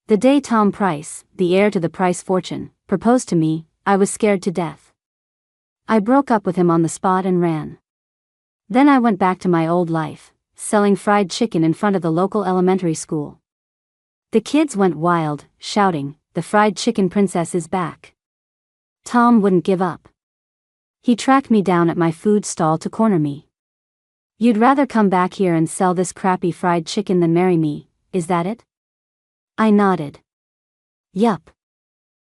The day Tom Price, the heir to the Price fortune, proposed to me, I was scared to death. I broke up with him on the spot and ran. Then I went back to my old life, selling fried chicken in front of the local elementary school. The kids went wild, shouting, "The fried chicken princess is back." Tom wouldn't give up. He tracked me down at my food stall to corner me. "You'd rather come back here and sell this crappy fried chicken than marry me, is that it?" I nodded. "Yup."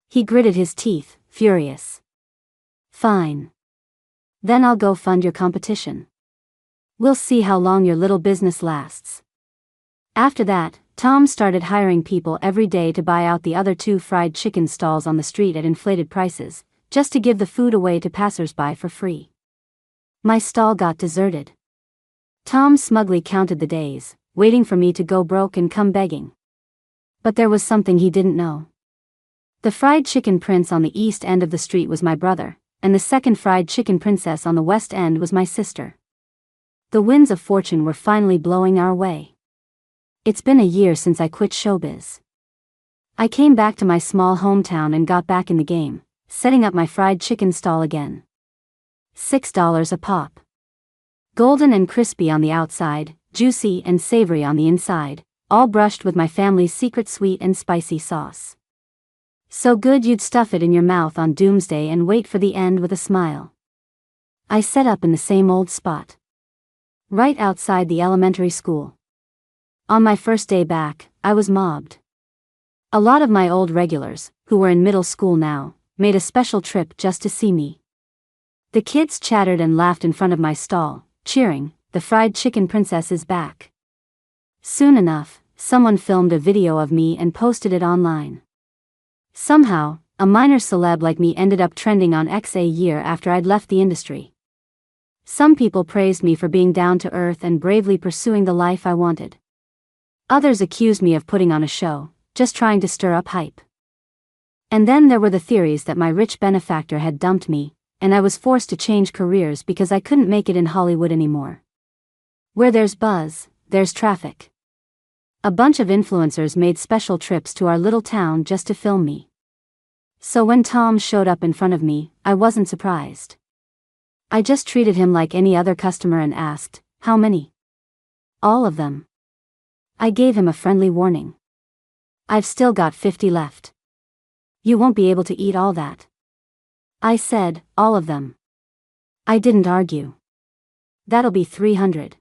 He gritted his teeth, furious. "Fine. Then I'll go fund your competition. We'll see how long your little business lasts." After that, Tom started hiring people every day to buy out the other 2 fried chicken stalls on the street at inflated prices, just to give the food away to passersby for free. My stall got deserted. Tom smugly counted the days, waiting for me to go broke and come begging. But there was something he didn't know. The fried chicken prince on the east end of the street was my brother, and the second fried chicken princess on the west end was my sister. The winds of fortune were finally blowing our way. It's been a year since I quit showbiz. I came back to my small hometown and got back in the game, setting up my fried chicken stall again. $6 a pop. Golden and crispy on the outside, juicy and savory on the inside, all brushed with my family's secret sweet and spicy sauce. So good you'd stuff it in your mouth on doomsday and wait for the end with a smile. I set up in the same old spot, right outside the elementary school. On my first day back, I was mobbed. A lot of my old regulars, who were in middle school now, made a special trip just to see me. The kids chattered and laughed in front of my stall, cheering, "The fried chicken princess is back." Soon enough, someone filmed a video of me and posted it online. Somehow, a minor celeb like me ended up trending on X a year after I'd left the industry. Some people praised me for being down to earth and bravely pursuing the life I wanted. Others accused me of putting on a show, just trying to stir up hype. And then there were the theories that my rich benefactor had dumped me, and I was forced to change careers because I couldn't make it in Hollywood anymore. Where there's buzz, there's traffic. A bunch of influencers made special trips to our little town just to film me. So when Tom showed up in front of me, I wasn't surprised. I just treated him like any other customer and asked, "How many?" "All of them." I gave him a friendly warning. "I've still got 50 left. You won't be able to eat all that." I said, "All of them." I didn't argue. "That'll be 300.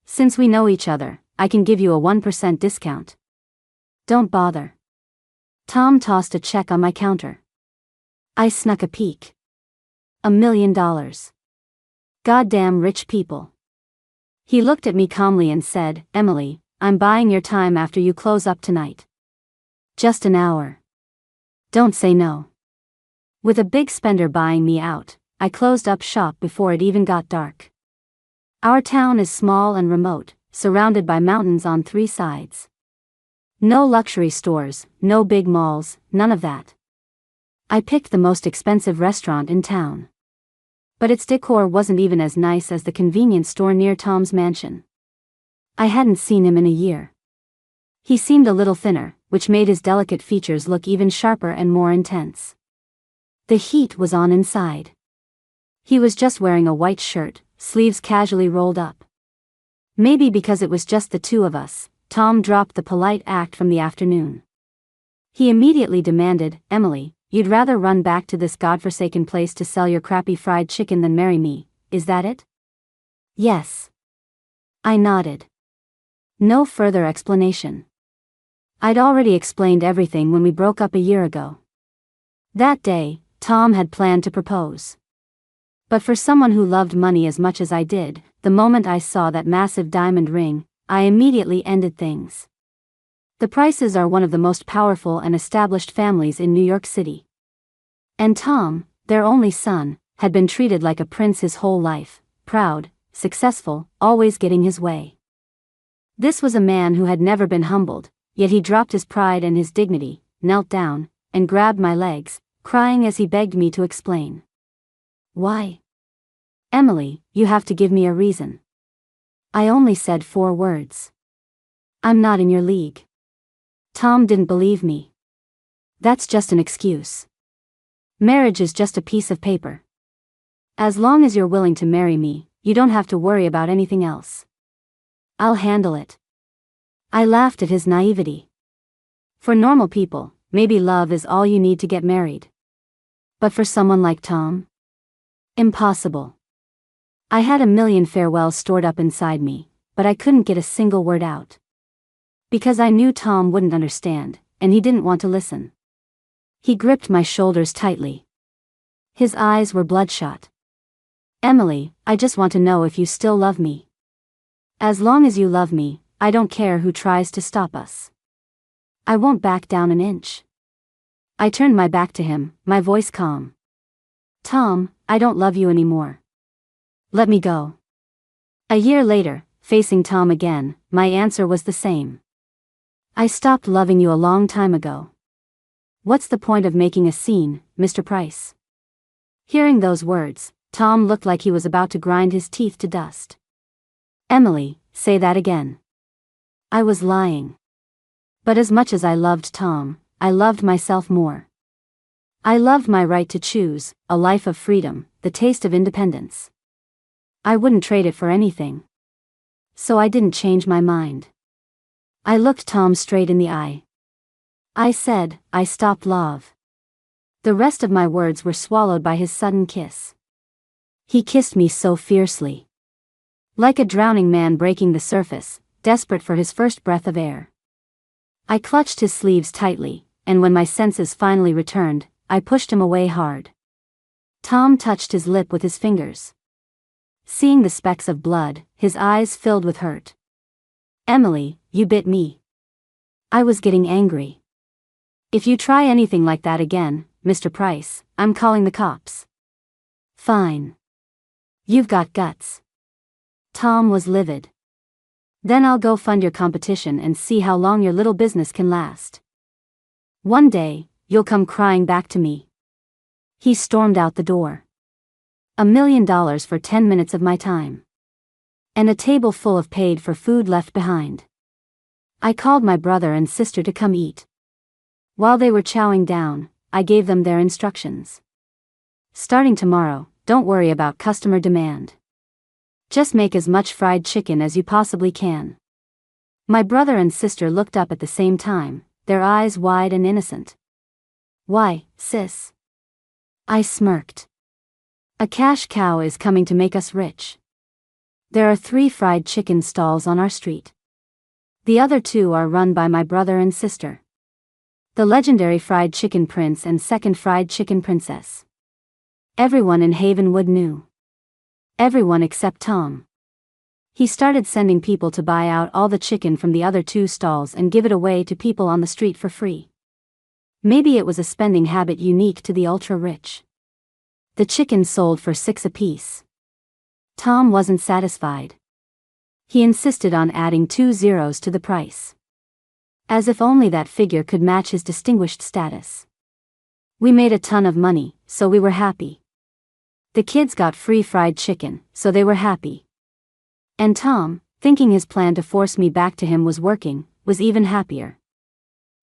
Since we know each other, I can give you a 1% discount." "Don't bother." Tom tossed a check on my counter. I snuck a peek. $1 million. Goddamn rich people. He looked at me calmly and said, "Emily, I'm buying your time after you close up tonight. Just an hour. Don't say no." With a big spender buying me out, I closed up shop before it even got dark. Our town is small and remote, surrounded by mountains on 3 sides. No luxury stores, no big malls, none of that. I picked the most expensive restaurant in town. But its decor wasn't even as nice as the convenience store near Tom's mansion. I hadn't seen him in a year. He seemed a little thinner, which made his delicate features look even sharper and more intense. The heat was on inside. He was just wearing a white shirt, sleeves casually rolled up. Maybe because it was just the 2 of us, Tom dropped the polite act from the afternoon. He immediately demanded, "Emily, you'd rather run back to this godforsaken place to sell your crappy fried chicken than marry me, is that it?" "Yes." I nodded. No further explanation. I'd already explained everything when we broke up a year ago. That day, Tom had planned to propose. But for someone who loved money as much as I did, the moment I saw that massive diamond ring, I immediately ended things. The Prices are one of the most powerful and established families in New York City. And Tom, their only son, had been treated like a prince his whole life, proud, successful, always getting his way. This was a man who had never been humbled, yet he dropped his pride and his dignity, knelt down, and grabbed my legs, crying as he begged me to explain. "Why? Emily, you have to give me a reason." I only said 4 words. "I'm not in your league." Tom didn't believe me. That's just an excuse. Marriage is just a piece of paper. As long as you're willing to marry me, you don't have to worry about anything else. I'll handle it. I laughed at his naivety. For normal people, maybe love is all you need to get married. But for someone like Tom? Impossible. I had a million farewells stored up inside me, but I couldn't get a single word out. Because I knew Tom wouldn't understand, and he didn't want to listen. He gripped my shoulders tightly. His eyes were bloodshot. Emily, I just want to know if you still love me. As long as you love me, I don't care who tries to stop us. I won't back down an inch. I turned my back to him, my voice calm. Tom, I don't love you anymore. Let me go. A year later, facing Tom again, my answer was the same. I stopped loving you a long time ago. What's the point of making a scene, Mr. Price? Hearing those words, Tom looked like he was about to grind his teeth to dust. Emily, say that again. I was lying. But as much as I loved Tom, I loved myself more. I loved my right to choose, a life of freedom, the taste of independence. I wouldn't trade it for anything. So I didn't change my mind. I looked Tom straight in the eye. I said, I stopped love. The rest of my words were swallowed by his sudden kiss. He kissed me so fiercely. Like a drowning man breaking the surface, desperate for his first breath of air. I clutched his sleeves tightly, and when my senses finally returned, I pushed him away hard. Tom touched his lip with his fingers. Seeing the specks of blood, his eyes filled with hurt. Emily, you bit me. I was getting angry. If you try anything like that again, Mr. Price, I'm calling the cops. Fine. You've got guts. Tom was livid. Then I'll go fund your competition and see how long your little business can last. One day, you'll come crying back to me. He stormed out the door. $1 million for 10 minutes of my time. And a table full of paid-for food left behind. I called my brother and sister to come eat. While they were chowing down, I gave them their instructions. Starting tomorrow, don't worry about customer demand. Just make as much fried chicken as you possibly can. My brother and sister looked up at the same time, their eyes wide and innocent. Why, sis? I smirked. A cash cow is coming to make us rich. There are 3 fried chicken stalls on our street. The other 2 are run by my brother and sister. The legendary Fried Chicken Prince and Second Fried Chicken Princess. Everyone in Havenwood knew. Everyone except Tom. He started sending people to buy out all the chicken from the other 2 stalls and give it away to people on the street for free. Maybe it was a spending habit unique to the ultra-rich. The chicken sold for 6 apiece. Tom wasn't satisfied. He insisted on adding 2 zeros to the price. As if only that figure could match his distinguished status. We made a ton of money, so we were happy. The kids got free fried chicken, so they were happy. And Tom, thinking his plan to force me back to him was working, was even happier.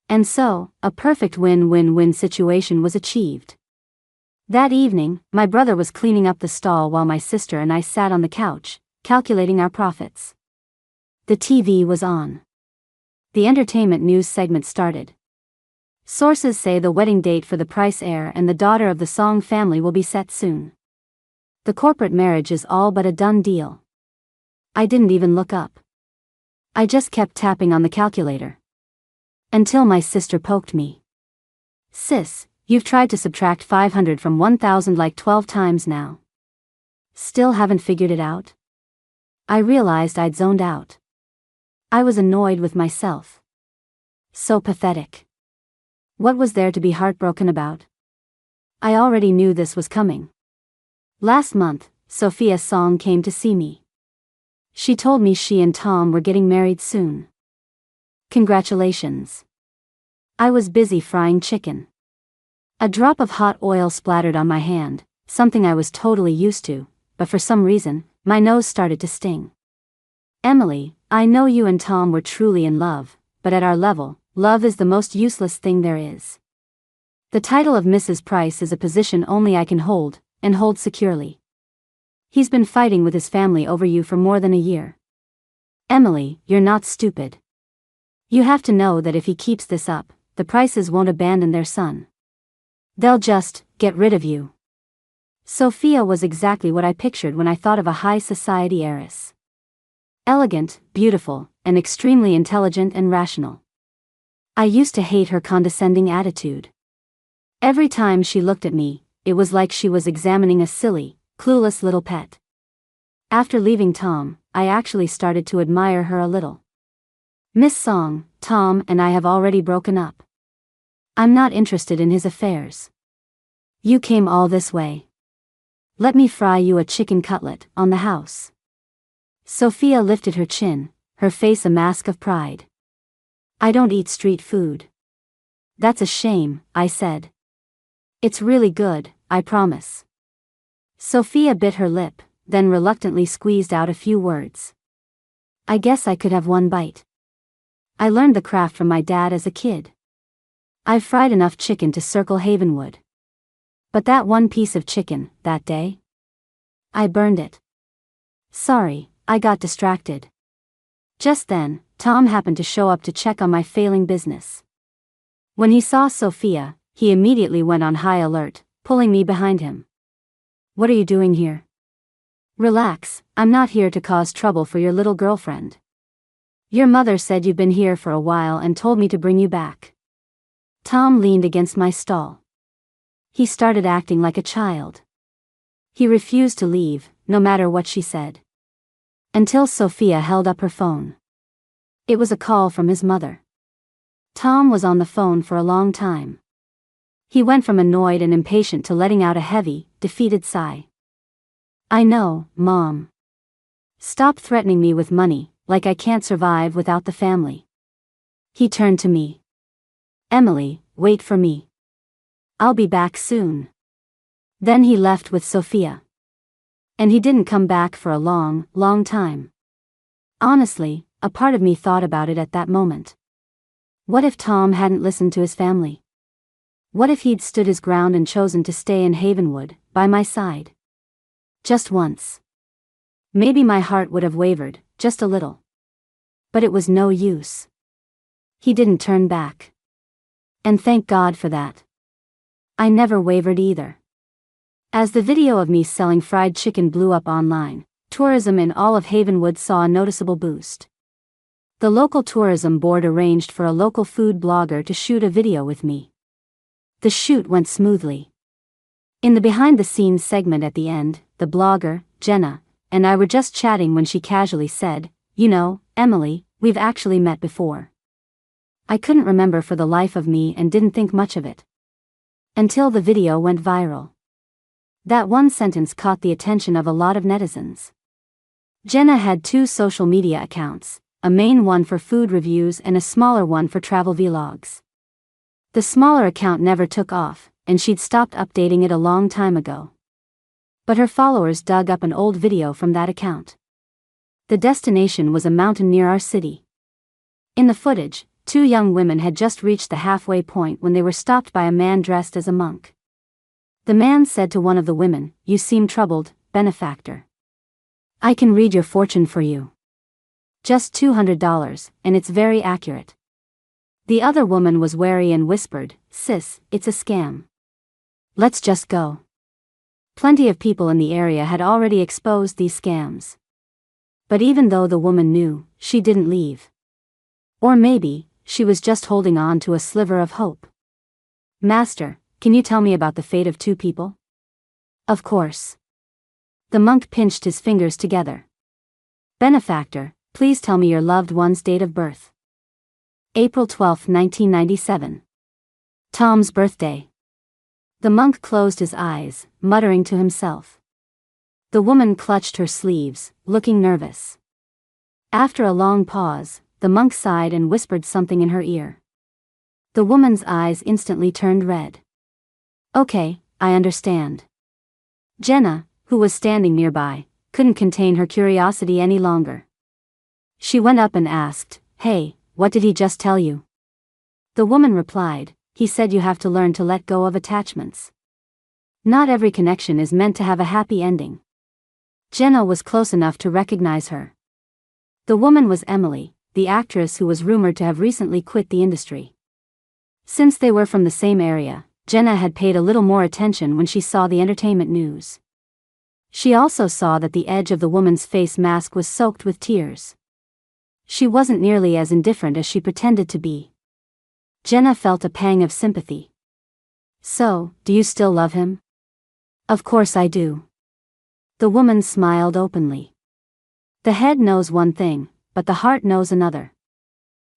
And so, a perfect win-win-win situation was achieved. That evening, my brother was cleaning up the stall while my sister and I sat on the couch, calculating our profits. The TV was on. The entertainment news segment started. Sources say the wedding date for the Price heir and the daughter of the Song family will be set soon. The corporate marriage is all but a done deal. I didn't even look up. I just kept tapping on the calculator. Until my sister poked me. Sis, you've tried to subtract 500 from 1,000 like 12 times now. Still haven't figured it out? I realized I'd zoned out. I was annoyed with myself. So pathetic. What was there to be heartbroken about? I already knew this was coming. Last month, Sophia Song came to see me. She told me she and Tom were getting married soon. Congratulations. I was busy frying chicken. A drop of hot oil splattered on my hand, something I was totally used to, but for some reason, my nose started to sting. Emily, I know you and Tom were truly in love, but at our level, love is the most useless thing there is. The title of Mrs. Price is a position only I can hold, and hold securely. He's been fighting with his family over you for more than a year. Emily, you're not stupid. You have to know that if he keeps this up, the Prices won't abandon their son. They'll just get rid of you. Sophia was exactly what I pictured when I thought of a high society heiress. Elegant, beautiful, and extremely intelligent and rational. I used to hate her condescending attitude. Every time she looked at me, it was like she was examining a silly, clueless little pet. After leaving Tom, I actually started to admire her a little. Miss Song, Tom and I have already broken up. I'm not interested in his affairs. You came all this way. Let me fry you a chicken cutlet on the house. Sophia lifted her chin, her face a mask of pride. I don't eat street food. That's a shame, I said. It's really good, I promise. Sophia bit her lip, then reluctantly squeezed out a few words. I guess I could have one bite. I learned the craft from my dad as a kid. I've fried enough chicken to circle Havenwood. But that one piece of chicken, that day? I burned it. Sorry, I got distracted. Just then, Tom happened to show up to check on my failing business. When he saw Sophia, he immediately went on high alert, pulling me behind him. What are you doing here? Relax, I'm not here to cause trouble for your little girlfriend. Your mother said you've been here for a while and told me to bring you back. Tom leaned against my stall. He started acting like a child. He refused to leave, no matter what she said. Until Sophia held up her phone. It was a call from his mother. Tom was on the phone for a long time. He went from annoyed and impatient to letting out a heavy, defeated sigh. I know, Mom. Stop threatening me with money, like I can't survive without the family. He turned to me. Emily, wait for me. I'll be back soon. Then he left with Sophia. And he didn't come back for a long, long time. Honestly, a part of me thought about it at that moment. What if Tom hadn't listened to his family? What if he'd stood his ground and chosen to stay in Havenwood, by my side? Just once. Maybe my heart would have wavered, just a little. But it was no use. He didn't turn back. And thank God for that. I never wavered either. As the video of me selling fried chicken blew up online, tourism in all of Havenwood saw a noticeable boost. The local tourism board arranged for a local food blogger to shoot a video with me. The shoot went smoothly. In the behind-the-scenes segment at the end, the blogger, Jenna, and I were just chatting when she casually said, You know, Emily, we've actually met before. I couldn't remember for the life of me and didn't think much of it. Until the video went viral. That one sentence caught the attention of a lot of netizens. Jenna had 2 social media accounts, a main one for food reviews and a smaller one for travel vlogs. The smaller account never took off, and she'd stopped updating it a long time ago. But her followers dug up an old video from that account. The destination was a mountain near our city. In the footage, 2 young women had just reached the halfway point when they were stopped by a man dressed as a monk. The man said to one of the women, You seem troubled, benefactor. I can read your fortune for you. Just $200, and it's very accurate. The other woman was wary and whispered, Sis, it's a scam. Let's just go. Plenty of people in the area had already exposed these scams. But even though the woman knew, she didn't leave. Or maybe, she was just holding on to a sliver of hope. Master, can you tell me about the fate of 2 people? Of course. The monk pinched his fingers together. Benefactor, please tell me your loved one's date of birth. April 12, 1997. Tom's birthday. The monk closed his eyes, muttering to himself. The woman clutched her sleeves, looking nervous. After a long pause, the monk sighed and whispered something in her ear. The woman's eyes instantly turned red. Okay, I understand. Jenna, who was standing nearby, couldn't contain her curiosity any longer. She went up and asked, Hey, what did he just tell you? The woman replied, "He said you have to learn to let go of attachments. Not every connection is meant to have a happy ending." Jenna was close enough to recognize her. The woman was Emily, the actress who was rumored to have recently quit the industry. Since they were from the same area, Jenna had paid a little more attention when she saw the entertainment news. She also saw that the edge of the woman's face mask was soaked with tears. She wasn't nearly as indifferent as she pretended to be. Jenna felt a pang of sympathy. "So, do you still love him?" "Of course I do." The woman smiled openly. The head knows one thing, but the heart knows another.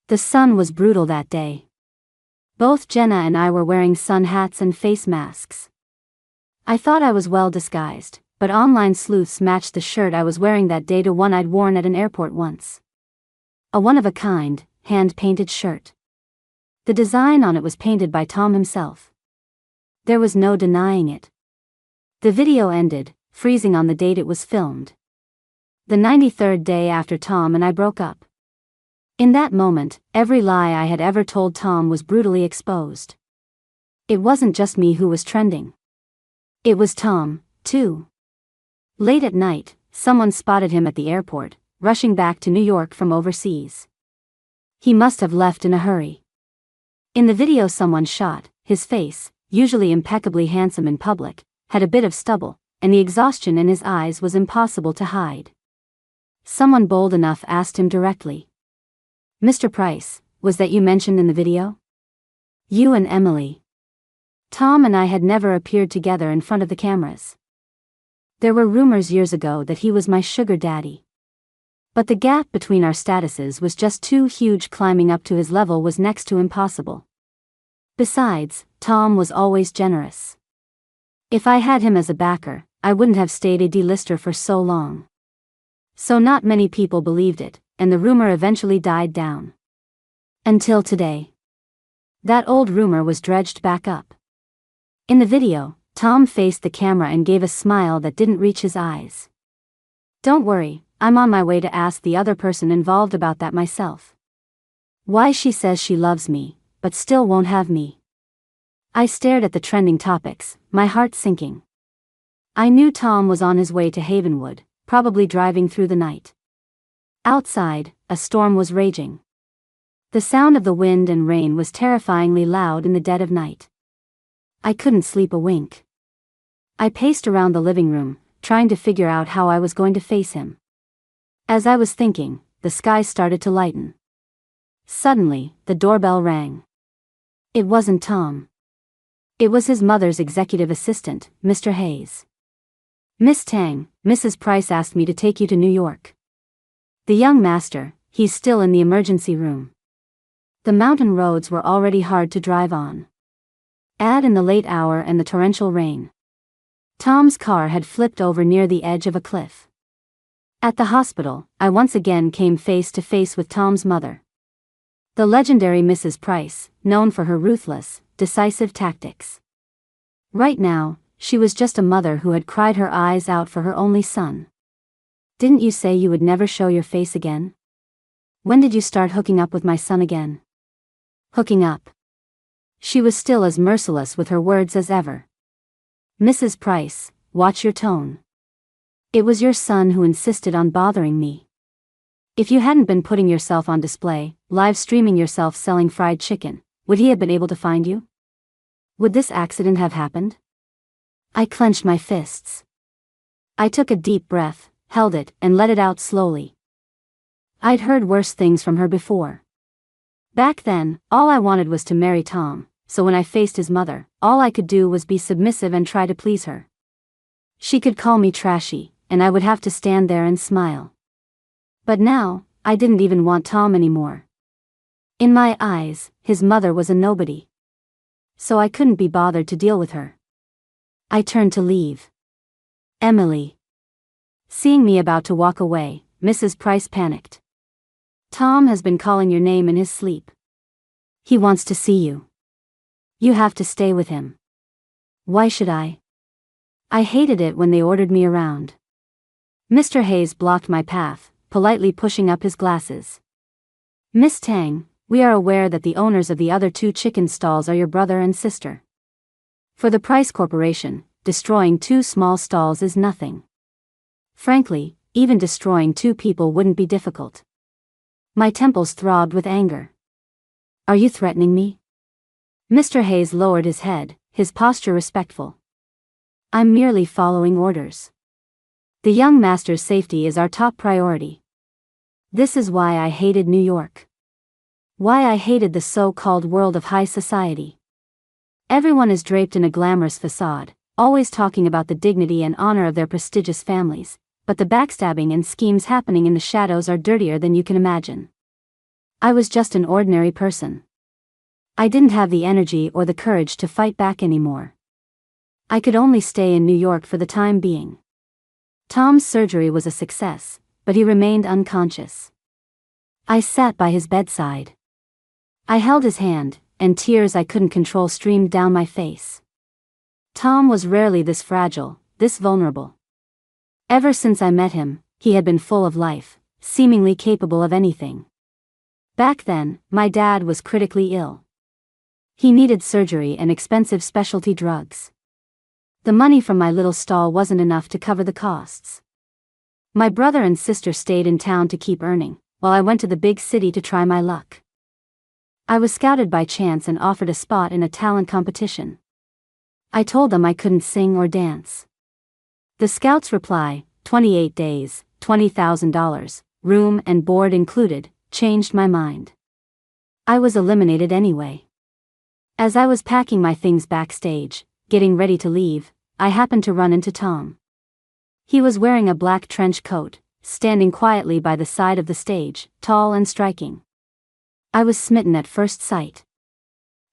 The sun was brutal that day. Both Jenna and I were wearing sun hats and face masks. I thought I was well disguised, but online sleuths matched the shirt I was wearing that day to one I'd worn at an airport once. A one-of-a-kind, hand-painted shirt. The design on it was painted by Tom himself. There was no denying it. The video ended, freezing on the date it was filmed. The 93rd day after Tom and I broke up. In that moment, every lie I had ever told Tom was brutally exposed. It wasn't just me who was trending. It was Tom, too. Late at night, someone spotted him at the airport, rushing back to New York from overseas. He must have left in a hurry. In the video someone shot, his face, usually impeccably handsome in public, had a bit of stubble, and the exhaustion in his eyes was impossible to hide. Someone bold enough asked him directly, "Mr. Price, was that you mentioned in the video?" "You and Emily." Tom and I had never appeared together in front of the cameras. There were rumors years ago that he was my sugar daddy. But the gap between our statuses was just too huge. Climbing up to his level was next to impossible. Besides, Tom was always generous. If I had him as a backer, I wouldn't have stayed a D-lister for so long. So not many people believed it, and the rumor eventually died down. Until today. That old rumor was dredged back up. In the video, Tom faced the camera and gave a smile that didn't reach his eyes. "Don't worry, I'm on my way to ask the other person involved about that myself. Why she says she loves me, but still won't have me." I stared at the trending topics, my heart sinking. I knew Tom was on his way to Havenwood, probably driving through the night. Outside, a storm was raging. The sound of the wind and rain was terrifyingly loud in the dead of night. I couldn't sleep a wink. I paced around the living room, trying to figure out how I was going to face him. As I was thinking, the sky started to lighten. Suddenly, the doorbell rang. It wasn't Tom. It was his mother's executive assistant, Mr. Hayes. "Miss Tang, Mrs. Price asked me to take you to New York." "The young master, he's still in the emergency room." The mountain roads were already hard to drive on. Add in the late hour and the torrential rain. Tom's car had flipped over near the edge of a cliff. At the hospital, I once again came face to face with Tom's mother. The legendary Mrs. Price, known for her ruthless, decisive tactics. Right now, she was just a mother who had cried her eyes out for her only son. "Didn't you say you would never show your face again? When did you start hooking up with my son again?" Hooking up. She was still as merciless with her words as ever. "Mrs. Price, watch your tone. It was your son who insisted on bothering me. If you hadn't been putting yourself on display, live streaming yourself selling fried chicken, would he have been able to find you? Would this accident have happened?" I clenched my fists. I took a deep breath, held it, and let it out slowly. I'd heard worse things from her before. Back then, all I wanted was to marry Tom, so when I faced his mother, all I could do was be submissive and try to please her. She could call me trashy, and I would have to stand there and smile. But now, I didn't even want Tom anymore. In my eyes, his mother was a nobody. So I couldn't be bothered to deal with her. I turned to leave. "Emily." Seeing me about to walk away, Mrs. Price panicked. "Tom has been calling your name in his sleep. He wants to see you. You have to stay with him." "Why should I?" I hated it when they ordered me around. Mr. Hayes blocked my path, politely pushing up his glasses. "Miss Tang, We are aware that the owners of the other 2 chicken stalls are your brother and sister. For the Price Corporation, destroying 2 small stalls is nothing. Frankly, even destroying 2 people wouldn't be difficult. My temples throbbed with anger. Are you threatening me? Mr. Hayes lowered his head, his posture respectful. I'm merely following orders. The young master's safety is our top priority. This is why I hated New York. Why I hated the so-called world of high society. Everyone is draped in a glamorous facade, always talking about the dignity and honor of their prestigious families, but the backstabbing and schemes happening in the shadows are dirtier than you can imagine. I was just an ordinary person. I didn't have the energy or the courage to fight back anymore. I could only stay in New York for the time being. Tom's surgery was a success, but he remained unconscious. I sat by his bedside. I held his hand, and tears I couldn't control streamed down my face. Tom was rarely this fragile, this vulnerable. Ever since I met him, he had been full of life, seemingly capable of anything. Back then, my dad was critically ill. He needed surgery and expensive specialty drugs. The money from my little stall wasn't enough to cover the costs. My brother and sister stayed in town to keep earning, while I went to the big city to try my luck. I was scouted by chance and offered a spot in a talent competition. I told them I couldn't sing or dance. The scouts' reply, 28 days, $20,000, room and board included, changed my mind. I was eliminated anyway. As I was packing my things backstage, getting ready to leave, I happened to run into Tom. He was wearing a black trench coat, standing quietly by the side of the stage, tall and striking. I was smitten at first sight.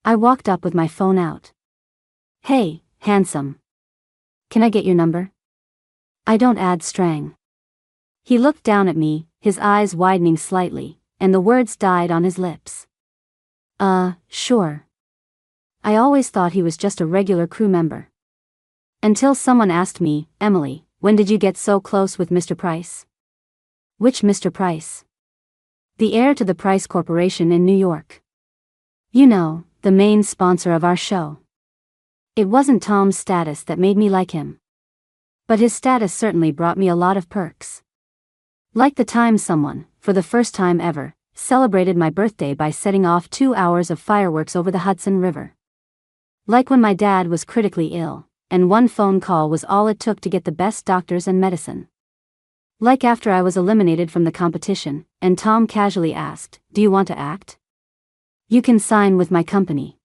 I walked up with my phone out. Hey, handsome. Can I get your number? I don't add strang. He looked down at me, his eyes widening slightly, and the words died on his lips. Sure. I always thought he was just a regular crew member. Until someone asked me, Emily, when did you get so close with Mr. Price? Which Mr. Price? The heir to the Price Corporation in New York. You know, the main sponsor of our show. It wasn't Tom's status that made me like him. But his status certainly brought me a lot of perks. Like the time someone, for the first time ever, celebrated my birthday by setting off 2 hours of fireworks over the Hudson River. Like when my dad was critically ill, and one phone call was all it took to get the best doctors and medicine. Like after I was eliminated from the competition, and Tom casually asked, "Do you want to act? You can sign with my company.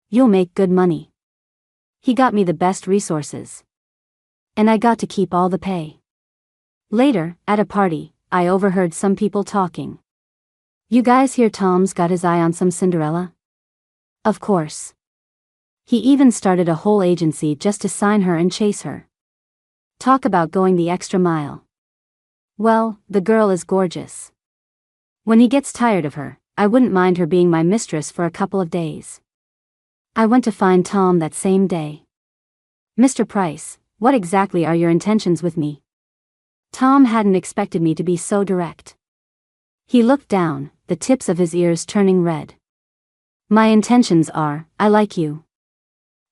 You'll make good money." He got me the best resources. And I got to keep all the pay. Later, at a party, I overheard some people talking. You guys hear Tom's got his eye on some Cinderella? Of course. He even started a whole agency just to sign her and chase her. Talk about going the extra mile. Well, the girl is gorgeous. When he gets tired of her, I wouldn't mind her being my mistress for a couple of days. I went to find Tom that same day. Mr. Price, what exactly are your intentions with me? Tom hadn't expected me to be so direct. He looked down, the tips of his ears turning red. My intentions are, I like you.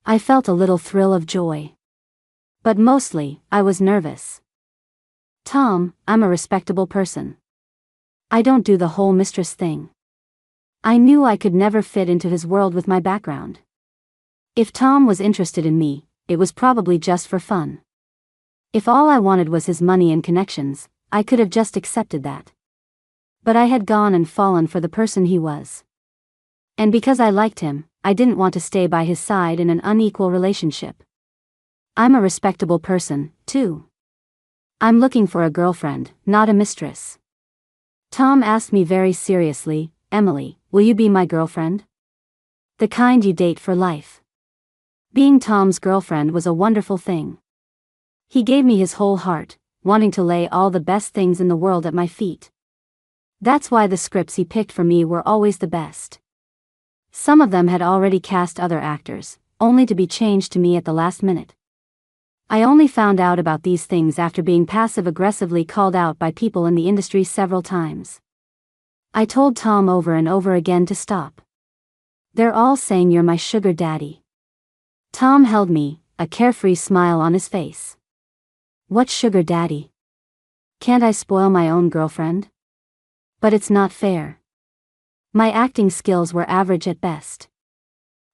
I felt a little thrill of joy. But mostly, I was nervous. Tom, I'm a respectable person. I don't do the whole mistress thing. I knew I could never fit into his world with my background. If Tom was interested in me, it was probably just for fun. If all I wanted was his money and connections, I could have just accepted that. But I had gone and fallen for the person he was. And because I liked him, I didn't want to stay by his side in an unequal relationship. I'm a respectable person, too. I'm looking for a girlfriend, not a mistress. Tom asked me very seriously, Emily, will you be my girlfriend? The kind you date for life. Being Tom's girlfriend was a wonderful thing. He gave me his whole heart, wanting to lay all the best things in the world at my feet. That's why the scripts he picked for me were always the best. Some of them had already cast other actors, only to be changed to me at the last minute. I only found out about these things after being passive-aggressively called out by people in the industry several times. I told Tom over and over again to stop. They're all saying you're my sugar daddy. Tom held me, a carefree smile on his face. What sugar daddy? Can't I spoil my own girlfriend? But it's not fair. My acting skills were average at best.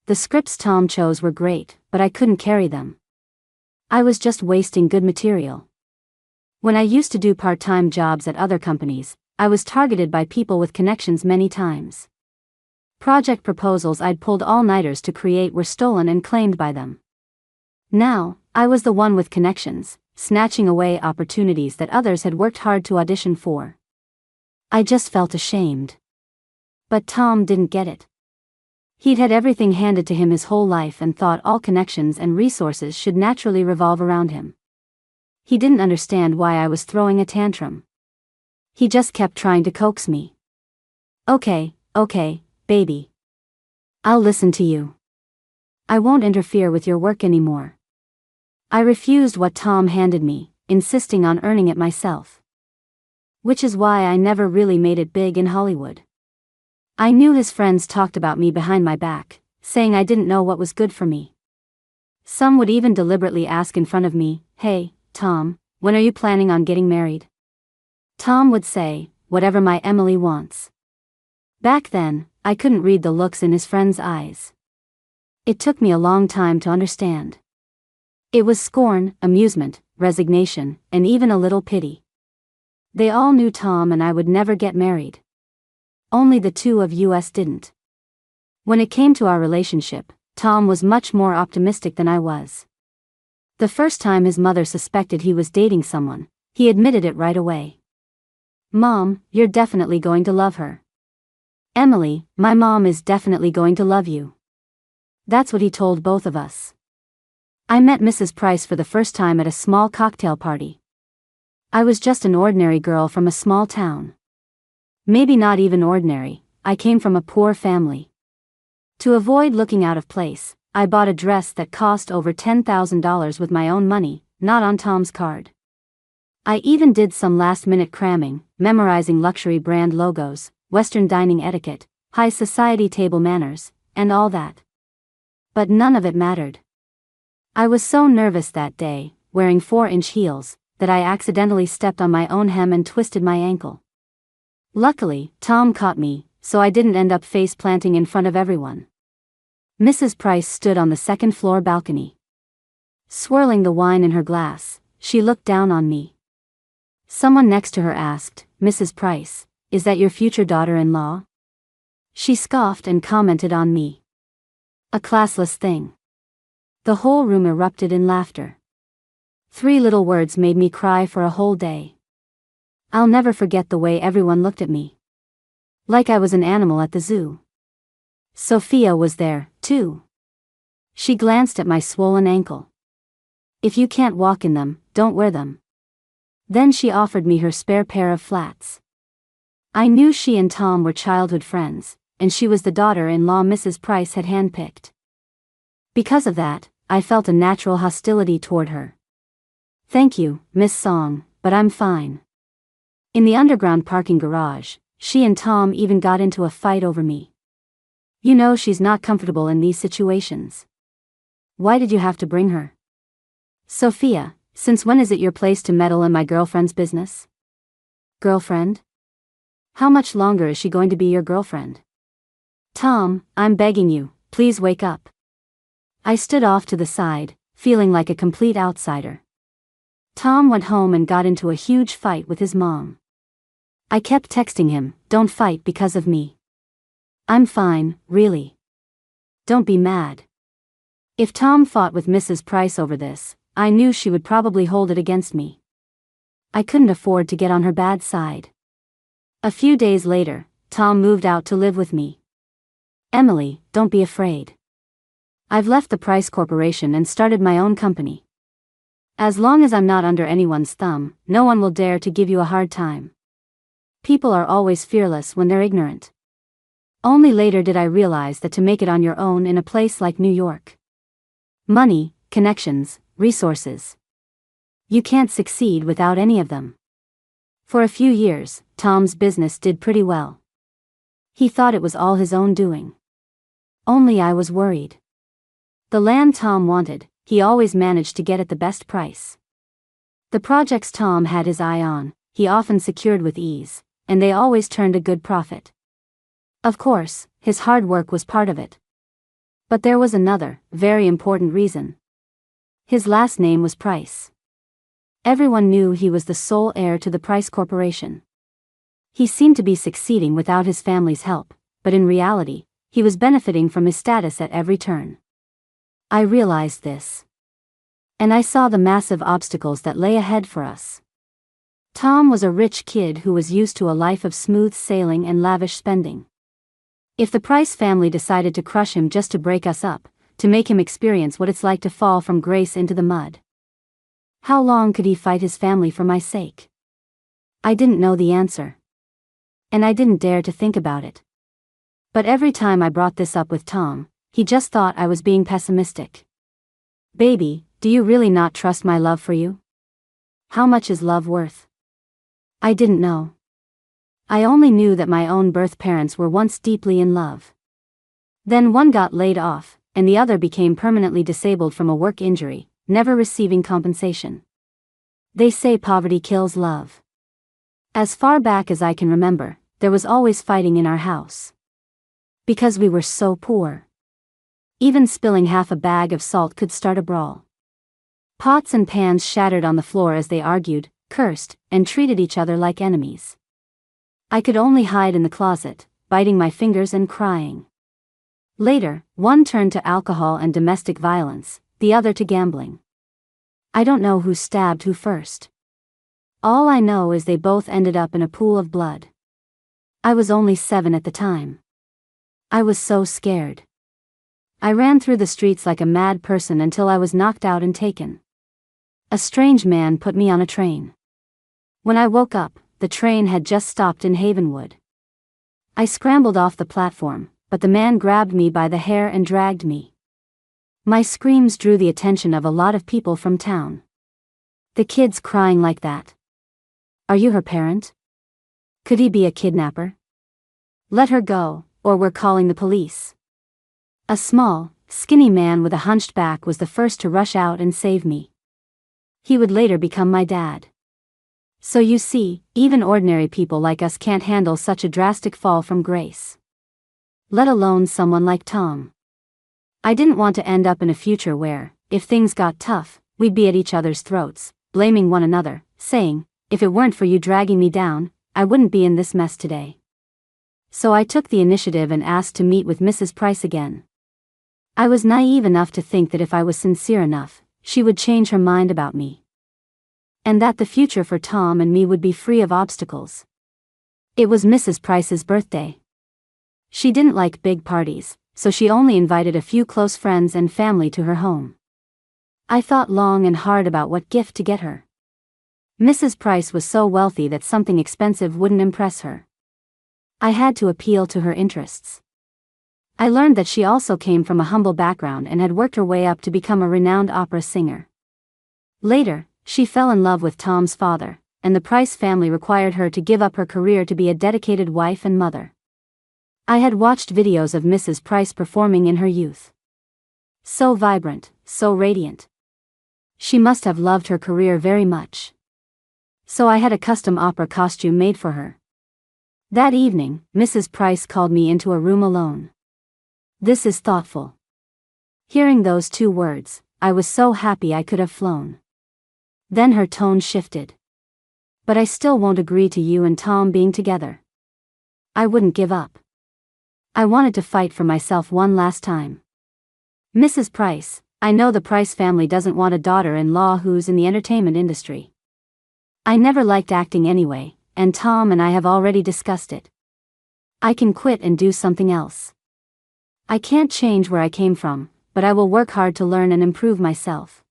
The scripts Tom chose were great, but I couldn't carry them. I was just wasting good material. When I used to do part-time jobs at other companies, I was targeted by people with connections many times. Project proposals I'd pulled all-nighters to create were stolen and claimed by them. Now, I was the one with connections, snatching away opportunities that others had worked hard to audition for. I just felt ashamed. But Tom didn't get it. He'd had everything handed to him his whole life and thought all connections and resources should naturally revolve around him. He didn't understand why I was throwing a tantrum. He just kept trying to coax me. Okay, baby. I'll listen to you. I won't interfere with your work anymore. I refused what Tom handed me, insisting on earning it myself. Which is why I never really made it big in Hollywood. I knew his friends talked about me behind my back, saying I didn't know what was good for me. Some would even deliberately ask in front of me, "Hey, Tom, when are you planning on getting married?" Tom would say, "Whatever my Emily wants." Back then, I couldn't read the looks in his friends' eyes. It took me a long time to understand. It was scorn, amusement, resignation, and even a little pity. They all knew Tom and I would never get married. Only the two of us didn't. When it came to our relationship, Tom was much more optimistic than I was. The first time his mother suspected he was dating someone, he admitted it right away. "Mom, you're definitely going to love her. Emily, my mom is definitely going to love you." That's what he told both of us. I met Mrs. Price for the first time at a small cocktail party. I was just an ordinary girl from a small town. Maybe not even ordinary, I came from a poor family. To avoid looking out of place, I bought a dress that cost over $10,000 with my own money, not on Tom's card. I even did some last-minute cramming, memorizing luxury brand logos, Western dining etiquette, high society table manners, and all that. But none of it mattered. I was so nervous that day, wearing 4-inch heels, that I accidentally stepped on my own hem and twisted my ankle. Luckily, Tom caught me, so I didn't end up face-planting in front of everyone. Mrs. Price stood on the second-floor balcony. Swirling the wine in her glass, she looked down on me. Someone next to her asked, "Mrs. Price, is that your future daughter-in-law?" She scoffed and commented on me. A classless thing. The whole room erupted in laughter. 3 little words made me cry for a whole day. I'll never forget the way everyone looked at me. Like I was an animal at the zoo. Sophia was there, too. She glanced at my swollen ankle. "If you can't walk in them, don't wear them." Then she offered me her spare pair of flats. I knew she and Tom were childhood friends, and she was the daughter-in-law Mrs. Price had handpicked. Because of that, I felt a natural hostility toward her. "Thank you, Miss Song, but I'm fine." In the underground parking garage, she and Tom even got into a fight over me. "You know she's not comfortable in these situations. Why did you have to bring her?" "Sophia, since when is it your place to meddle in my girlfriend's business?" "Girlfriend? How much longer is she going to be your girlfriend?" "Tom, I'm begging you, please wake up." I stood off to the side, feeling like a complete outsider. Tom went home and got into a huge fight with his mom. I kept texting him, "Don't fight because of me. I'm fine, really. Don't be mad." If Tom fought with Mrs. Price over this, I knew she would probably hold it against me. I couldn't afford to get on her bad side. A few days later, Tom moved out to live with me. "Emily, don't be afraid. I've left the Price Corporation and started my own company. As long as I'm not under anyone's thumb, no one will dare to give you a hard time. People are always fearless when they're ignorant." Only later did I realize that to make it on your own in a place like New York. Money, connections, resources. You can't succeed without any of them. For a few years, Tom's business did pretty well. He thought it was all his own doing. Only I was worried. The land Tom wanted, he always managed to get at the best price. The projects Tom had his eye on, he often secured with ease, and they always turned a good profit. Of course, his hard work was part of it. But there was another, very important reason. His last name was Price. Everyone knew he was the sole heir to the Price Corporation. He seemed to be succeeding without his family's help, but in reality, he was benefiting from his status at every turn. I realized this. And I saw the massive obstacles that lay ahead for us. Tom was a rich kid who was used to a life of smooth sailing and lavish spending. If the Price family decided to crush him just to break us up, to make him experience what it's like to fall from grace into the mud, how long could he fight his family for my sake? I didn't know the answer. And I didn't dare to think about it. But every time I brought this up with Tom, he just thought I was being pessimistic. Baby, do you really not trust my love for you? How much is love worth? I didn't know. I only knew that my own birth parents were once deeply in love. Then one got laid off, and the other became permanently disabled from a work injury, never receiving compensation. They say poverty kills love. As far back as I can remember, there was always fighting in our house. Because we were so poor. Even spilling half a bag of salt could start a brawl. Pots and pans shattered on the floor as they argued, cursed, and treated each other like enemies. I could only hide in the closet, biting my fingers and crying. Later, one turned to alcohol and domestic violence, the other to gambling. I don't know who stabbed who first. All I know is they both ended up in a pool of blood. I was only 7 at the time. I was so scared. I ran through the streets like a mad person until I was knocked out and taken. A strange man put me on a train. When I woke up, the train had just stopped in Havenwood. I scrambled off the platform, but the man grabbed me by the hair and dragged me. My screams drew the attention of a lot of people from town. The kid's crying like that. Are you her parent? Could he be a kidnapper? Let her go, or we're calling the police. A small, skinny man with a hunched back was the first to rush out and save me. He would later become my dad. So you see, even ordinary people like us can't handle such a drastic fall from grace. Let alone someone like Tom. I didn't want to end up in a future where, if things got tough, we'd be at each other's throats, blaming one another, saying, if it weren't for you dragging me down, I wouldn't be in this mess today. So I took the initiative and asked to meet with Mrs. Price again. I was naive enough to think that if I was sincere enough, she would change her mind about me. And that the future for Tom and me would be free of obstacles. It was Mrs. Price's birthday. She didn't like big parties, so she only invited a few close friends and family to her home. I thought long and hard about what gift to get her. Mrs. Price was so wealthy that something expensive wouldn't impress her. I had to appeal to her interests. I learned that she also came from a humble background and had worked her way up to become a renowned opera singer. Later, she fell in love with Tom's father, and the Price family required her to give up her career to be a dedicated wife and mother. I had watched videos of Mrs. Price performing in her youth. So vibrant, so radiant. She must have loved her career very much. So I had a custom opera costume made for her. That evening, Mrs. Price called me into a room alone. This is thoughtful. Hearing those 2 words, I was so happy I could have flown. Then her tone shifted. But I still won't agree to you and Tom being together. I wouldn't give up. I wanted to fight for myself one last time. Mrs. Price, I know the Price family doesn't want a daughter-in-law who's in the entertainment industry. I never liked acting anyway, and Tom and I have already discussed it. I can quit and do something else. I can't change where I came from, but I will work hard to learn and improve myself.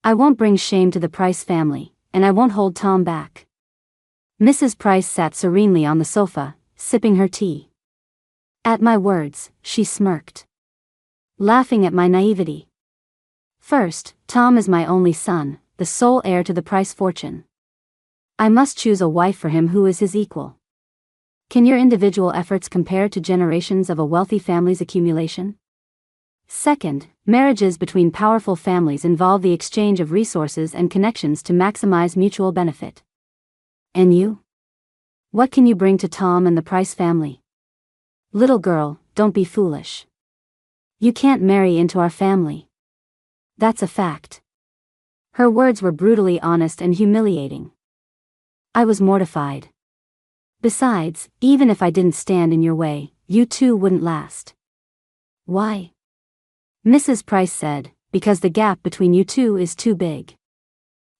I won't bring shame to the Price family, and I won't hold Tom back. Mrs. Price sat serenely on the sofa, sipping her tea. At my words, she smirked, laughing at my naivety. First, Tom is my only son, the sole heir to the Price fortune. I must choose a wife for him who is his equal. Can your individual efforts compare to generations of a wealthy family's accumulation? Second, marriages between powerful families involve the exchange of resources and connections to maximize mutual benefit. And you? What can you bring to Tom and the Price family? Little girl, don't be foolish. You can't marry into our family. That's a fact. Her words were brutally honest and humiliating. I was mortified. Besides, even if I didn't stand in your way, you two wouldn't last. Why? Mrs. Price said, because the gap between you two is too big.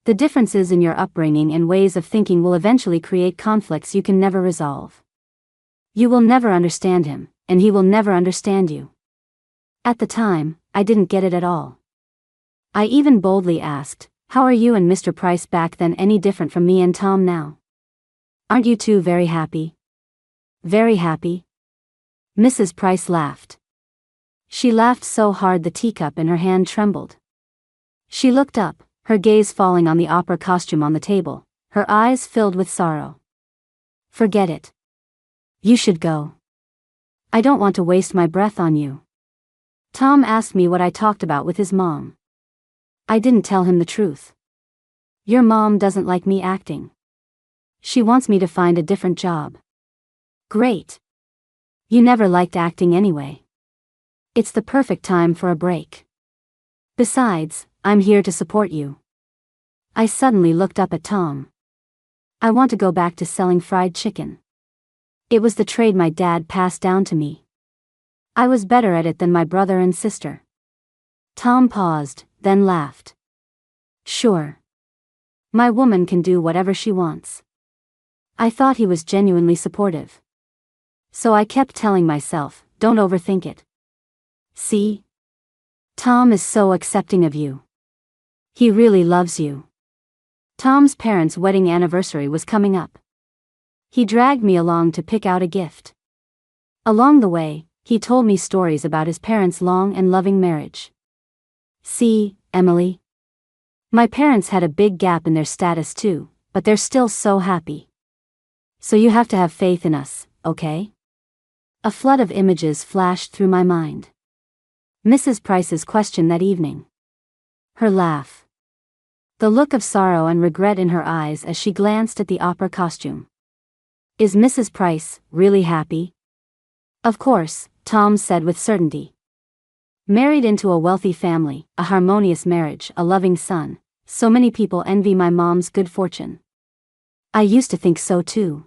The differences in your upbringing and ways of thinking will eventually create conflicts you can never resolve. You will never understand him, and he will never understand you. At the time, I didn't get it at all. I even boldly asked, how are you and Mr. Price back then any different from me and Tom now? Aren't you two very happy? Very happy? Mrs. Price laughed. She laughed so hard the teacup in her hand trembled. She looked up, her gaze falling on the opera costume on the table, her eyes filled with sorrow. Forget it. You should go. I don't want to waste my breath on you. Tom asked me what I talked about with his mom. I didn't tell him the truth. Your mom doesn't like me acting. She wants me to find a different job. Great. You never liked acting anyway. It's the perfect time for a break. Besides, I'm here to support you. I suddenly looked up at Tom. I want to go back to selling fried chicken. It was the trade my dad passed down to me. I was better at it than my brother and sister. Tom paused, then laughed. Sure. My woman can do whatever she wants. I thought he was genuinely supportive. So I kept telling myself, don't overthink it. See? Tom is so accepting of you. He really loves you. Tom's parents' wedding anniversary was coming up. He dragged me along to pick out a gift. Along the way, he told me stories about his parents' long and loving marriage. See, Emily? My parents had a big gap in their status too, but they're still so happy. So you have to have faith in us, okay? A flood of images flashed through my mind. Mrs. Price's question that evening. Her laugh. The look of sorrow and regret in her eyes as she glanced at the opera costume. Is Mrs. Price really happy? Of course, Tom said with certainty. Married into a wealthy family, a harmonious marriage, a loving son, so many people envy my mom's good fortune. I used to think so too.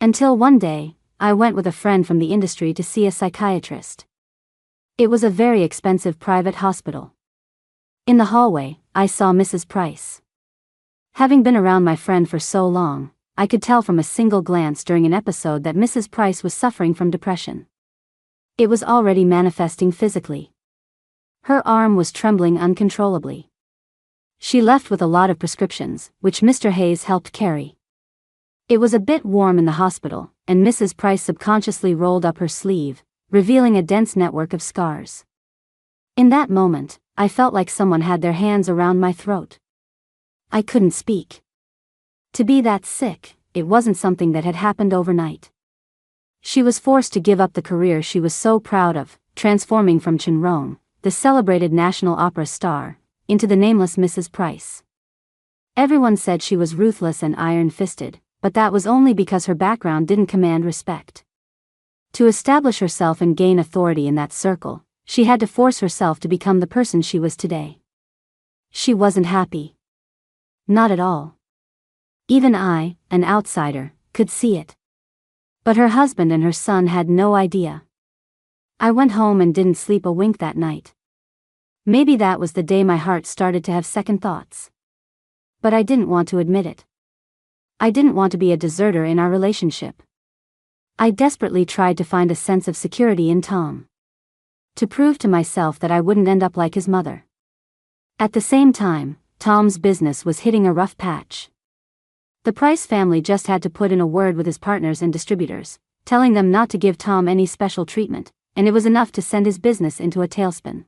Until one day, I went with a friend from the industry to see a psychiatrist. It was a very expensive private hospital. In the hallway, I saw Mrs. Price. Having been around my friend for so long, I could tell from a single glance during an episode that Mrs. Price was suffering from depression. It was already manifesting physically. Her arm was trembling uncontrollably. She left with a lot of prescriptions, which Mr. Hayes helped carry. It was a bit warm in the hospital, and Mrs. Price subconsciously rolled up her sleeve, revealing a dense network of scars. In that moment, I felt like someone had their hands around my throat. I couldn't speak. To be that sick, it wasn't something that had happened overnight. She was forced to give up the career she was so proud of, transforming from Chinrong, the celebrated national opera star, into the nameless Mrs. Price. Everyone said she was ruthless and iron-fisted, but that was only because her background didn't command respect. To establish herself and gain authority in that circle, she had to force herself to become the person she was today. She wasn't happy. Not at all. Even I, an outsider, could see it. But her husband and her son had no idea. I went home and didn't sleep a wink that night. Maybe that was the day my heart started to have second thoughts. But I didn't want to admit it. I didn't want to be a deserter in our relationship. I desperately tried to find a sense of security in Tom. To prove to myself that I wouldn't end up like his mother. At the same time, Tom's business was hitting a rough patch. The Price family just had to put in a word with his partners and distributors, telling them not to give Tom any special treatment, and it was enough to send his business into a tailspin.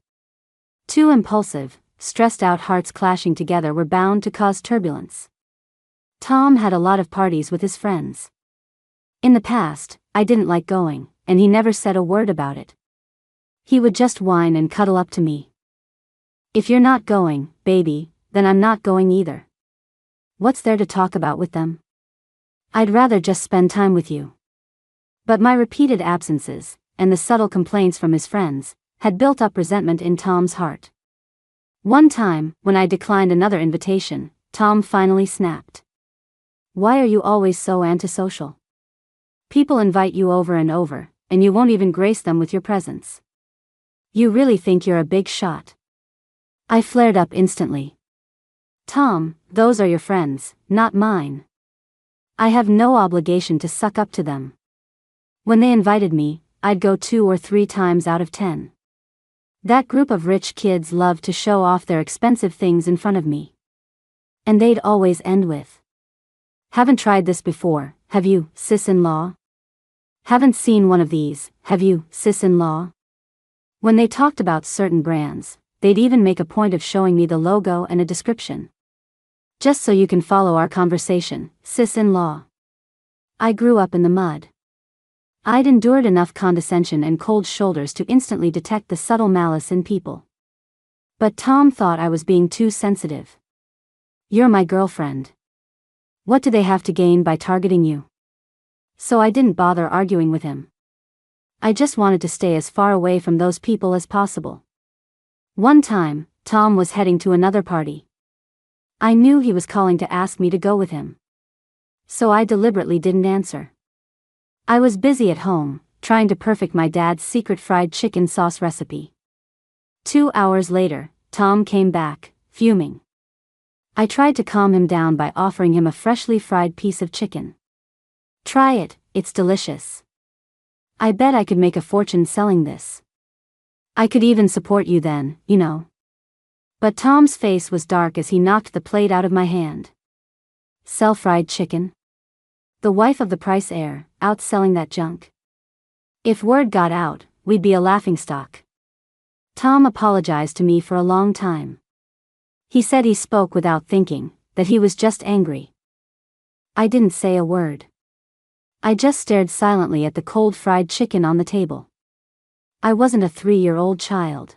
Two impulsive, stressed-out hearts clashing together were bound to cause turbulence. Tom had a lot of parties with his friends. In the past, I didn't like going, and he never said a word about it. He would just whine and cuddle up to me. If you're not going, baby, then I'm not going either. What's there to talk about with them? I'd rather just spend time with you. But my repeated absences, and the subtle complaints from his friends, had built up resentment in Tom's heart. One time, when I declined another invitation, Tom finally snapped. Why are you always so antisocial? People invite you over and over, and you won't even grace them with your presence. You really think you're a big shot? I flared up instantly. Tom, those are your friends, not mine. I have no obligation to suck up to them. When they invited me, I'd go 2 or 3 times out of 10. That group of rich kids loved to show off their expensive things in front of me. And they'd always end with, haven't tried this before, have you, sis-in-law? Haven't seen one of these, have you, sis-in-law? When they talked about certain brands, they'd even make a point of showing me the logo and a description. Just so you can follow our conversation, sis-in-law. I grew up in the mud. I'd endured enough condescension and cold shoulders to instantly detect the subtle malice in people. But Tom thought I was being too sensitive. You're my girlfriend. What do they have to gain by targeting you? So I didn't bother arguing with him. I just wanted to stay as far away from those people as possible. One time, Tom was heading to another party. I knew he was calling to ask me to go with him. So I deliberately didn't answer. I was busy at home, trying to perfect my dad's secret fried chicken sauce recipe. 2 hours later, Tom came back, fuming. I tried to calm him down by offering him a freshly fried piece of chicken. Try it, it's delicious. I bet I could make a fortune selling this. I could even support you then, you know. But Tom's face was dark as he knocked the plate out of my hand. Sell fried chicken? The wife of the Price heir, out selling that junk? If word got out, we'd be a laughingstock. Tom apologized to me for a long time. He said he spoke without thinking, that he was just angry. I didn't say a word. I just stared silently at the cold fried chicken on the table. I wasn't a 3-year-old child.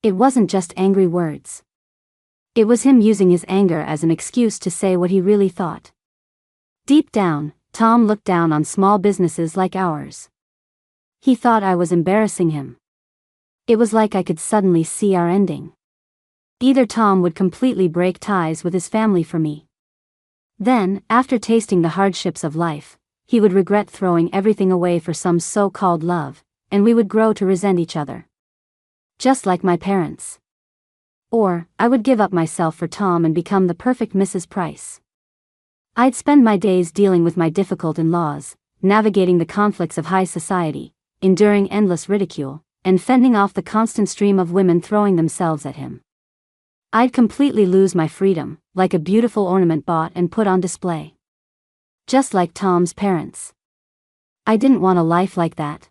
It wasn't just angry words. It was him using his anger as an excuse to say what he really thought. Deep down, Tom looked down on small businesses like ours. He thought I was embarrassing him. It was like I could suddenly see our ending. Either Tom would completely break ties with his family for me. Then, after tasting the hardships of life, he would regret throwing everything away for some so-called love, and we would grow to resent each other. Just like my parents. Or, I would give up myself for Tom and become the perfect Mrs. Price. I'd spend my days dealing with my difficult in-laws, navigating the conflicts of high society, enduring endless ridicule, and fending off the constant stream of women throwing themselves at him. I'd completely lose my freedom, like a beautiful ornament bought and put on display. Just like Tom's parents. I didn't want a life like that.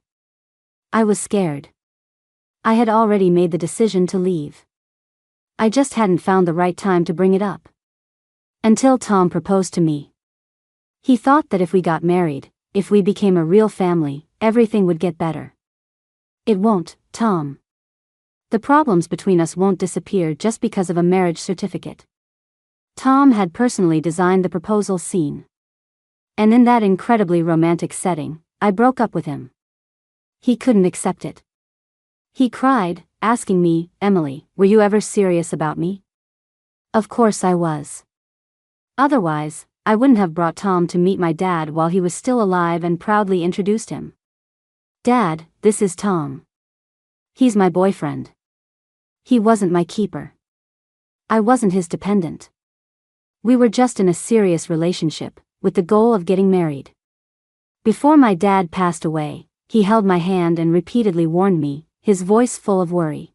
I was scared. I had already made the decision to leave. I just hadn't found the right time to bring it up. Until Tom proposed to me. He thought that if we got married, if we became a real family, everything would get better. It won't, Tom. The problems between us won't disappear just because of a marriage certificate. Tom had personally designed the proposal scene. And in that incredibly romantic setting, I broke up with him. He couldn't accept it. He cried, asking me, Emily, were you ever serious about me? Of course I was. Otherwise, I wouldn't have brought Tom to meet my dad while he was still alive and proudly introduced him. Dad, this is Tom. He's my boyfriend. He wasn't my keeper. I wasn't his dependent. We were just in a serious relationship, with the goal of getting married. Before my dad passed away, he held my hand and repeatedly warned me, his voice full of worry.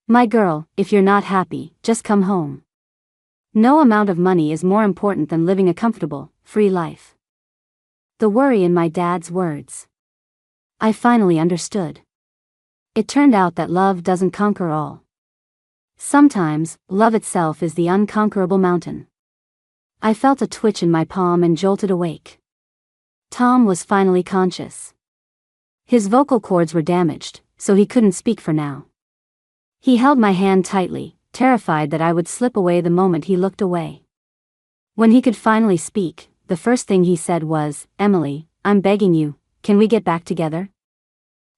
My girl, if you're not happy, just come home. No amount of money is more important than living a comfortable, free life. The worry in my dad's words. I finally understood. It turned out that love doesn't conquer all. Sometimes, love itself is the unconquerable mountain. I felt a twitch in my palm and jolted awake. Tom was finally conscious. His vocal cords were damaged, so he couldn't speak for now. He held my hand tightly, terrified that I would slip away the moment he looked away. When he could finally speak, the first thing he said was, "Emily, I'm begging you, can we get back together?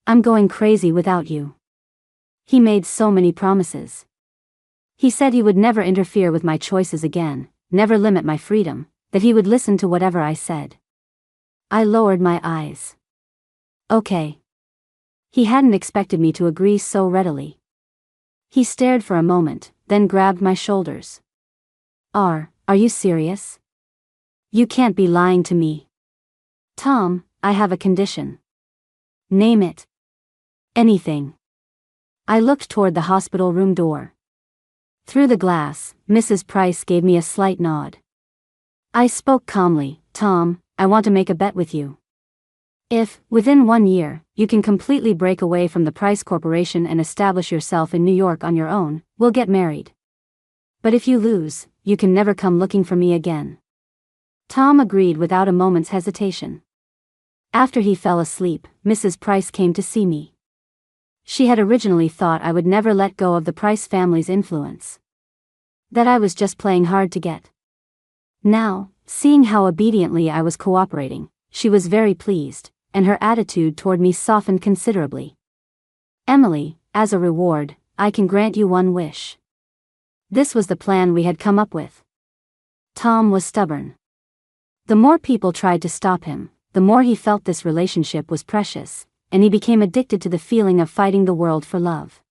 I'm going crazy without you." He made so many promises. He said he would never interfere with my choices again, never limit my freedom, that he would listen to whatever I said. I lowered my eyes. Okay. He hadn't expected me to agree so readily. He stared for a moment, then grabbed my shoulders. Are you serious? You can't be lying to me. Tom, I have a condition. Name it. Anything. I looked toward the hospital room door. Through the glass, Mrs. Price gave me a slight nod. I spoke calmly, "Tom, I want to make a bet with you. If, within 1 year, you can completely break away from the Price Corporation and establish yourself in New York on your own, we'll get married. But if you lose, you can never come looking for me again." Tom agreed without a moment's hesitation. After he fell asleep, Mrs. Price came to see me. She had originally thought I would never let go of the Price family's influence. That I was just playing hard to get. Now, seeing how obediently I was cooperating, she was very pleased, and her attitude toward me softened considerably. "Emily, as a reward, I can grant you one wish." This was the plan we had come up with. Tom was stubborn. The more people tried to stop him, the more he felt this relationship was precious, and he became addicted to the feeling of fighting the world for love.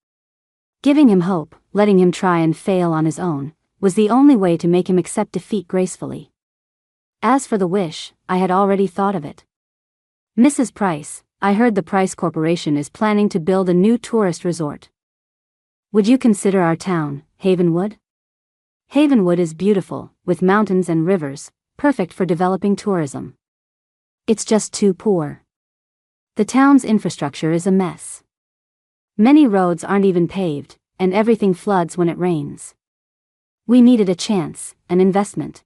Giving him hope, letting him try and fail on his own, was the only way to make him accept defeat gracefully. As for the wish, I had already thought of it. "Mrs. Price, I heard the Price Corporation is planning to build a new tourist resort. Would you consider our town, Havenwood? Havenwood is beautiful, with mountains and rivers, perfect for developing tourism. It's just too poor. The town's infrastructure is a mess. Many roads aren't even paved, and everything floods when it rains. We needed a chance, an investment."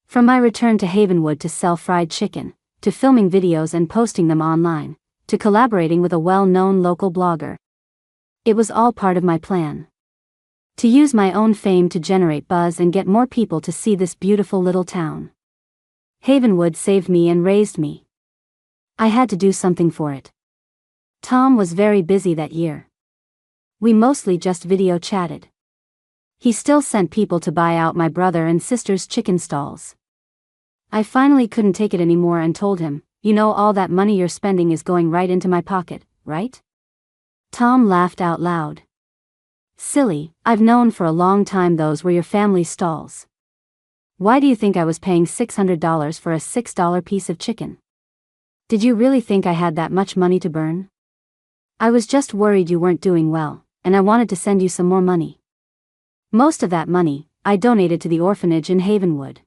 From my return to Havenwood to sell fried chicken, to filming videos and posting them online, to collaborating with a well-known local blogger. It was all part of my plan. To use my own fame to generate buzz and get more people to see this beautiful little town. Havenwood saved me and raised me. I had to do something for it. Tom was very busy that year. We mostly just video chatted. He still sent people to buy out my brother and sister's chicken stalls. I finally couldn't take it anymore and told him, "You know all that money you're spending is going right into my pocket, right?" Tom laughed out loud. "Silly, I've known for a long time those were your family's stalls. Why do you think I was paying $600 for a $6 piece of chicken? Did you really think I had that much money to burn? I was just worried you weren't doing well, and I wanted to send you some more money. Most of that money, I donated to the orphanage in Havenwood."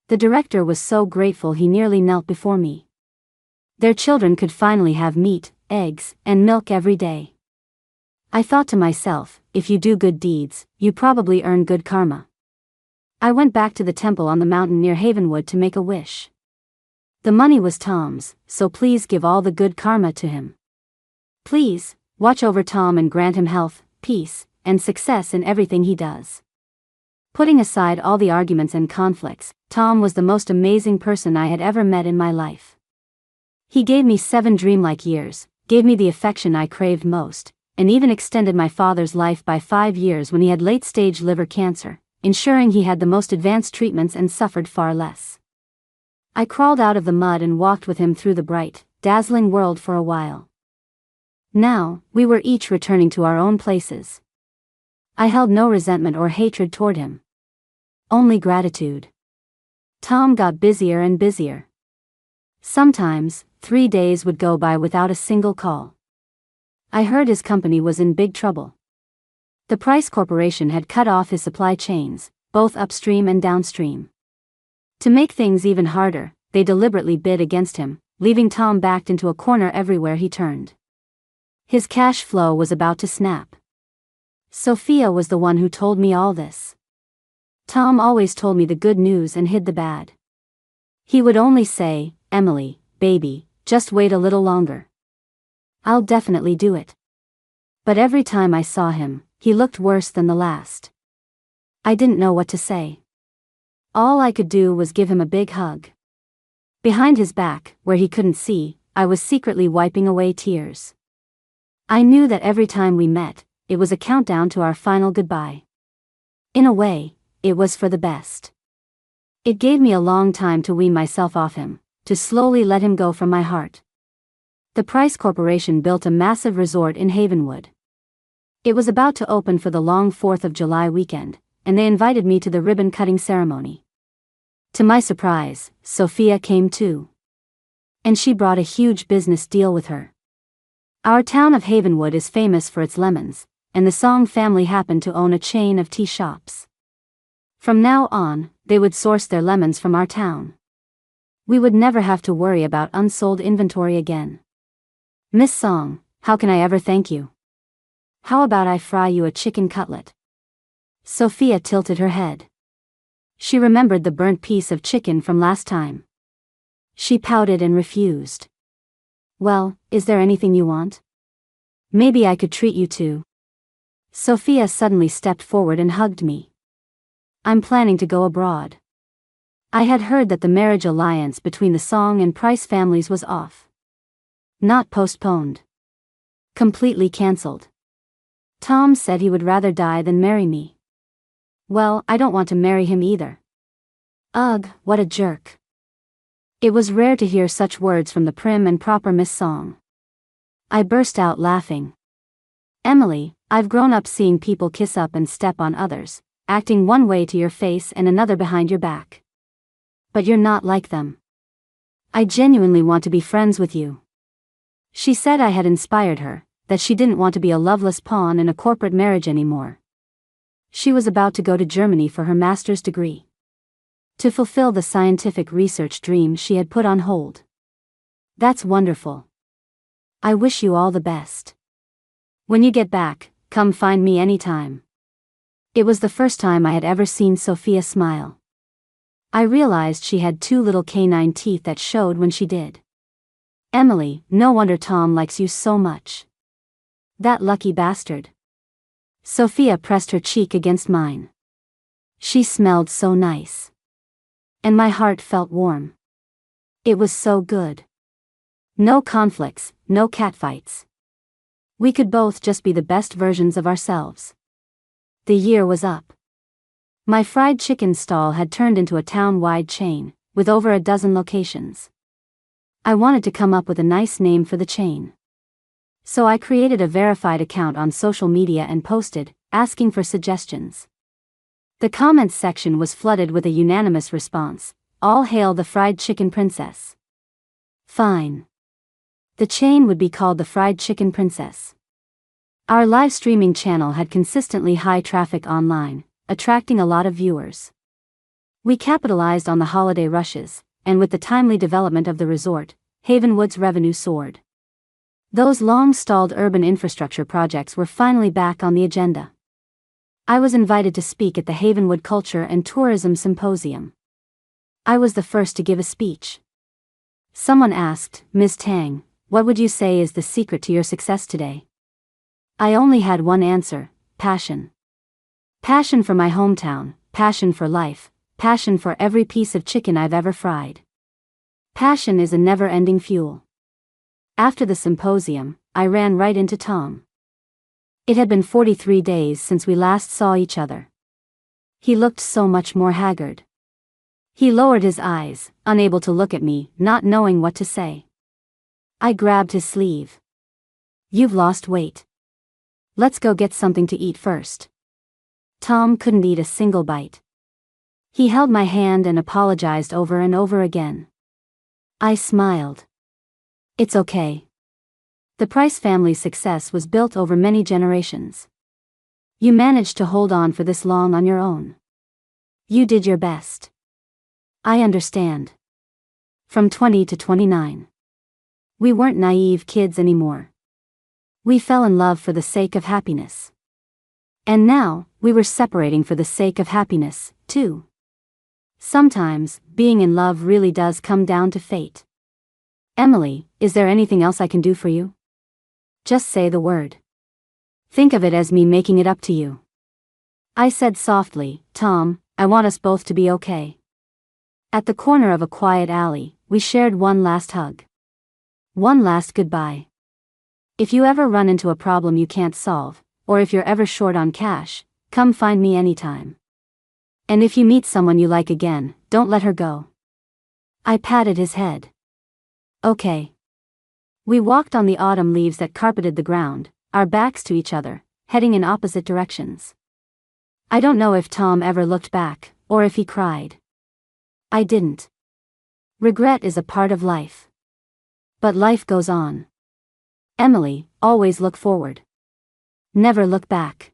The director was so grateful he nearly knelt before me. Their children could finally have meat, eggs, and milk every day. I thought to myself, if you do good deeds, you probably earn good karma. I went back to the temple on the mountain near Havenwood to make a wish. The money was Tom's, so please give all the good karma to him. Please, watch over Tom and grant him health, peace, and success in everything he does. Putting aside all the arguments and conflicts, Tom was the most amazing person I had ever met in my life. He gave me 7 dreamlike years, gave me the affection I craved most, and even extended my father's life by 5 years when he had late-stage liver cancer, ensuring he had the most advanced treatments and suffered far less. I crawled out of the mud and walked with him through the bright, dazzling world for a while. Now, we were each returning to our own places. I held no resentment or hatred toward him. Only gratitude. Tom got busier and busier. Sometimes, 3 days would go by without a single call. I heard his company was in big trouble. The Price Corporation had cut off his supply chains, both upstream and downstream. To make things even harder, they deliberately bid against him, leaving Tom backed into a corner everywhere he turned. His cash flow was about to snap. Sophia was the one who told me all this. Tom always told me the good news and hid the bad. He would only say, Emily, baby, just wait a little longer. I'll definitely do it. But every time I saw him, he looked worse than the last. I didn't know what to say. All I could do was give him a big hug. Behind his back, where he couldn't see, I was secretly wiping away tears. I knew that every time we met, it was a countdown to our final goodbye. In a way, it was for the best. It gave me a long time to wean myself off him, to slowly let him go from my heart. The Price Corporation built a massive resort in Havenwood. It was about to open for the long 4th of July weekend, and they invited me to the ribbon-cutting ceremony. To my surprise, Sophia came too. And she brought a huge business deal with her. Our town of Havenwood is famous for its lemons, and the Song family happened to own a chain of tea shops. From now on, they would source their lemons from our town. We would never have to worry about unsold inventory again. Miss Song, how can I ever thank you? How about I fry you a chicken cutlet? Sophia tilted her head. She remembered the burnt piece of chicken from last time. She pouted and refused. Well, is there anything you want? Maybe I could treat you to. Sophia suddenly stepped forward and hugged me. I'm planning to go abroad. I had heard that the marriage alliance between the Song and Price families was off. Not postponed. Completely cancelled. Tom said he would rather die than marry me. Well, I don't want to marry him either. Ugh, what a jerk. It was rare to hear such words from the prim and proper Miss Song. I burst out laughing. Emily, I've grown up seeing people kiss up and step on others, acting one way to your face and another behind your back. But you're not like them. I genuinely want to be friends with you. She said I had inspired her, that she didn't want to be a loveless pawn in a corporate marriage anymore. She was about to go to Germany for her master's degree. To fulfill the scientific research dream she had put on hold. That's wonderful. I wish you all the best. When you get back, come find me anytime. It was the first time I had ever seen Sophia smile. I realized she had 2 little canine teeth that showed when she did. Emily, no wonder Tom likes you so much. That lucky bastard. Sophia pressed her cheek against mine. She smelled so nice. And my heart felt warm. It was so good. No conflicts, no catfights. We could both just be the best versions of ourselves. The year was up. My fried chicken stall had turned into a town-wide chain, with over a dozen locations. I wanted to come up with a nice name for the chain. So I created a verified account on social media and posted, asking for suggestions. The comments section was flooded with a unanimous response: all hail the Fried Chicken Princess. Fine. The chain would be called the Fried Chicken Princess. Our live streaming channel had consistently high traffic online, attracting a lot of viewers. We capitalized on the holiday rushes, and with the timely development of the resort, Havenwood's revenue soared. Those long-stalled urban infrastructure projects were finally back on the agenda. I was invited to speak at the Havenwood Culture and Tourism Symposium. I was the first to give a speech. Someone asked, Ms. Tang, what would you say is the secret to your success today? I only had one answer: passion. Passion for my hometown, passion for life, passion for every piece of chicken I've ever fried. Passion is a never-ending fuel. After the symposium, I ran right into Tom. It had been 43 days since we last saw each other. He looked so much more haggard. He lowered his eyes, unable to look at me, not knowing what to say. I grabbed his sleeve. You've lost weight. Let's go get something to eat first. Tom couldn't eat a single bite. He held my hand and apologized over and over again. I smiled. It's okay. The Price family's success was built over many generations. You managed to hold on for this long on your own. You did your best. I understand. From 20 to 29. We weren't naive kids anymore. We fell in love for the sake of happiness. And now, we were separating for the sake of happiness, too. Sometimes, being in love really does come down to fate. Emily, is there anything else I can do for you? Just say the word. Think of it as me making it up to you. I said softly, Tom, I want us both to be okay. At the corner of a quiet alley, we shared one last hug. One last goodbye. If you ever run into a problem you can't solve, or if you're ever short on cash, come find me anytime. And if you meet someone you like again, don't let her go. I patted his head. Okay. We walked on the autumn leaves that carpeted the ground, our backs to each other, heading in opposite directions. I don't know if Tom ever looked back, or if he cried. I didn't. Regret is a part of life. But life goes on. Emily, always look forward. Never look back.